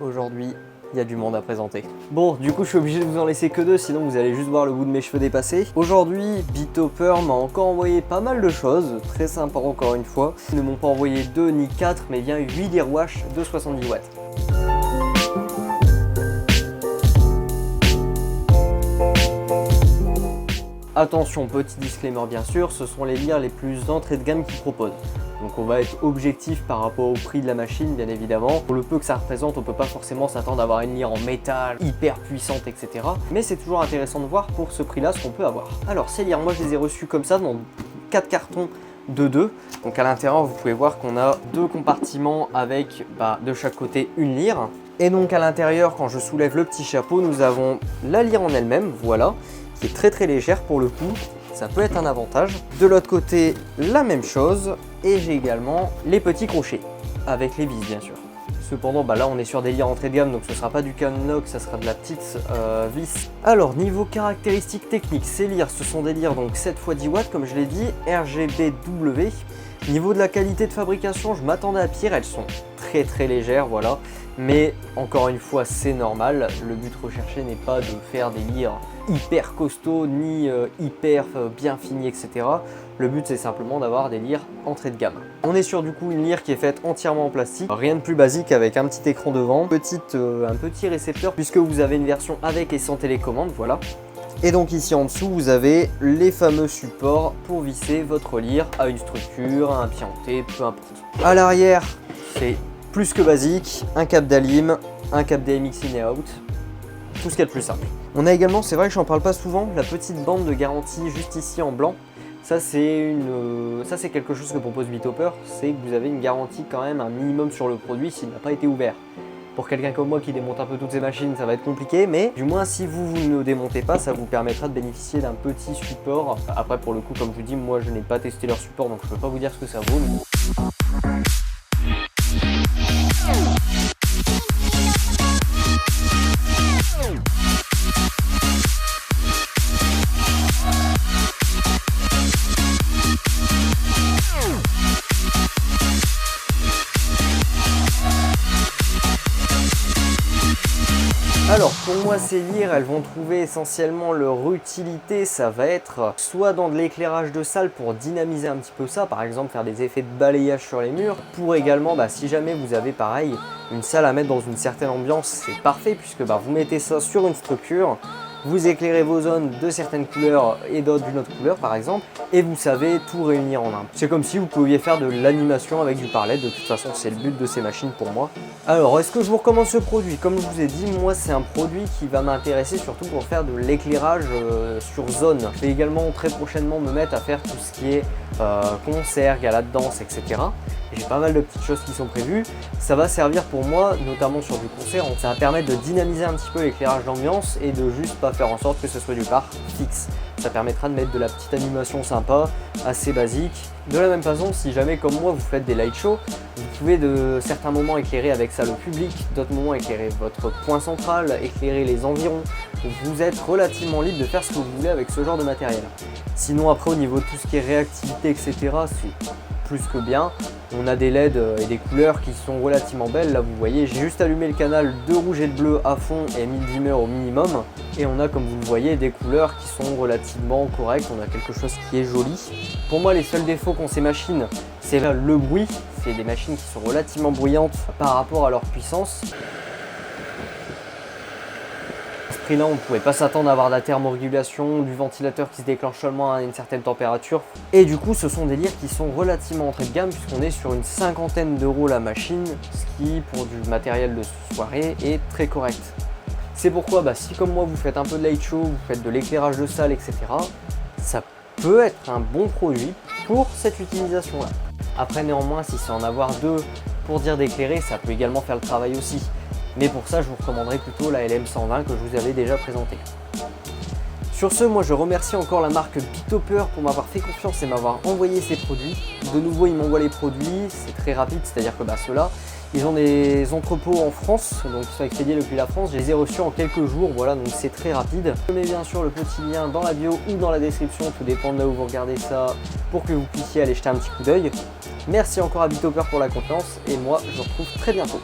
aujourd'hui il y a du monde à présenter. Bon, du coup je suis obligé de vous en laisser que 2, sinon vous allez juste voir le bout de mes cheveux dépasser. Aujourd'hui, BitHopper m'a encore envoyé pas mal de choses, très sympa encore une fois. Ils ne m'ont pas envoyé 2 ni 4, mais bien 8 Learwash de 70 watts. Attention, petit disclaimer bien sûr, ce sont les lyres les plus d'entrée de gamme qu'ils proposent. Donc on va être objectif par rapport au prix de la machine, bien évidemment. Pour le peu que ça représente, on peut pas forcément s'attendre à avoir une lyre en métal, hyper puissante, etc. Mais c'est toujours intéressant de voir pour ce prix-là ce qu'on peut avoir. Alors ces lyres, moi je les ai reçus comme ça dans 4 cartons de 2. Donc à l'intérieur, vous pouvez voir qu'on a 2 compartiments avec de chaque côté une lyre. Et donc à l'intérieur, quand je soulève le petit chapeau, nous avons la lyre en elle-même, voilà, qui est très légère pour le coup. Ça peut être un avantage. De l'autre côté, la même chose. Et j'ai également les petits crochets, avec les vis bien sûr. Cependant, là on est sur des lyres entrée de gamme, donc ce sera pas du canon lock, ça sera de la petite vis. Alors, niveau caractéristiques techniques, ces lyres, ce sont des lyres donc 7 x 10 watts, comme je l'ai dit, RGBW. Niveau de la qualité de fabrication, je m'attendais à pire, elles sont très légères, voilà. Mais encore une fois, c'est normal, le but recherché n'est pas de faire des lyres hyper costauds, ni hyper bien finis, etc. Le but c'est simplement d'avoir des lyres entrée de gamme. On est sur du coup une lyre qui est faite entièrement en plastique, rien de plus basique avec un petit écran devant, un petit récepteur puisque vous avez une version avec et sans télécommande, voilà. Et donc ici en dessous, vous avez les fameux supports pour visser votre lyre à une structure, à un pied-en-té, peu importe. À l'arrière, c'est plus que basique, un câble d'Alim, un câble DMX in et out, tout ce qu'il y a de plus simple. On a également, c'est vrai que j'en parle pas souvent, la petite bande de garantie juste ici en blanc. Ça c'est quelque chose que propose BitHopper, c'est que vous avez une garantie quand même un minimum sur le produit s'il n'a pas été ouvert. Pour quelqu'un comme moi qui démonte un peu toutes ces machines, ça va être compliqué, mais du moins si vous ne démontez pas, ça vous permettra de bénéficier d'un petit support. Après pour le coup, comme je vous dis, moi je n'ai pas testé leur support, donc je peux pas vous dire ce que ça vaut. Alors pour moi ces lyres, elles vont trouver essentiellement leur utilité, ça va être soit dans de l'éclairage de salle pour dynamiser un petit peu ça, par exemple faire des effets de balayage sur les murs, pour également si jamais vous avez pareil une salle à mettre dans une certaine ambiance, c'est parfait puisque vous mettez ça sur une structure, vous éclairez vos zones de certaines couleurs et d'autres d'une autre couleur par exemple, et vous savez tout réunir en un. C'est comme si vous pouviez faire de l'animation avec du parlet, de toute façon c'est le but de ces machines pour moi. Alors est-ce que je vous recommande ce produit? Comme je vous ai dit, moi c'est un produit qui va m'intéresser surtout pour faire de l'éclairage sur zone. Je vais également très prochainement me mettre à faire tout ce qui est concert, gala de danse, etc. J'ai pas mal de petites choses qui sont prévues. Ça va servir pour moi, notamment sur du concert, ça va permettre de dynamiser un petit peu l'éclairage d'ambiance et de juste pas faire en sorte que ce soit du parc fixe. Ça permettra de mettre de la petite animation sympa, assez basique. De la même façon, si jamais comme moi vous faites des light shows, vous pouvez de certains moments éclairer avec ça le public, d'autres moments éclairer votre point central, éclairer les environs. Donc vous êtes relativement libre de faire ce que vous voulez avec ce genre de matériel. Sinon après au niveau de tout ce qui est réactivité, etc., c'est plus que bien. On a des LED et des couleurs qui sont relativement belles. Là vous voyez, j'ai juste allumé le canal de rouge et de bleu à fond et 1000 dimmers au minimum. Et on a, comme vous le voyez, des couleurs qui sont relativement correctes. On a quelque chose qui est joli. Pour moi, les seuls défauts qu'ont ces machines, c'est le bruit. C'est des machines qui sont relativement bruyantes par rapport à leur puissance. Là on ne pouvait pas s'attendre à avoir de la thermorégulation, du ventilateur qui se déclenche seulement à une certaine température. Et du coup ce sont des lyres qui sont relativement entrée de gamme puisqu'on est sur une 50aine d'euros la machine, ce qui pour du matériel de soirée est très correct. C'est pourquoi si comme moi vous faites un peu de light show, vous faites de l'éclairage de salle, etc. ça peut être un bon produit pour cette utilisation là. Après néanmoins si c'est en avoir deux pour dire d'éclairer, ça peut également faire le travail aussi. Mais pour ça, je vous recommanderais plutôt la LM120 que je vous avais déjà présentée. Sur ce, moi je remercie encore la marque BitHopper pour m'avoir fait confiance et m'avoir envoyé ces produits. De nouveau, ils m'envoient les produits, c'est très rapide, c'est-à-dire que ceux-là, ils ont des entrepôts en France, donc ils sont expédiés depuis la France. Je les ai reçus en quelques jours, voilà, donc c'est très rapide. Je mets bien sûr le petit lien dans la bio ou dans la description, tout dépend de là où vous regardez ça, pour que vous puissiez aller jeter un petit coup d'œil. Merci encore à BitHopper pour la confiance et moi, je vous retrouve très bientôt.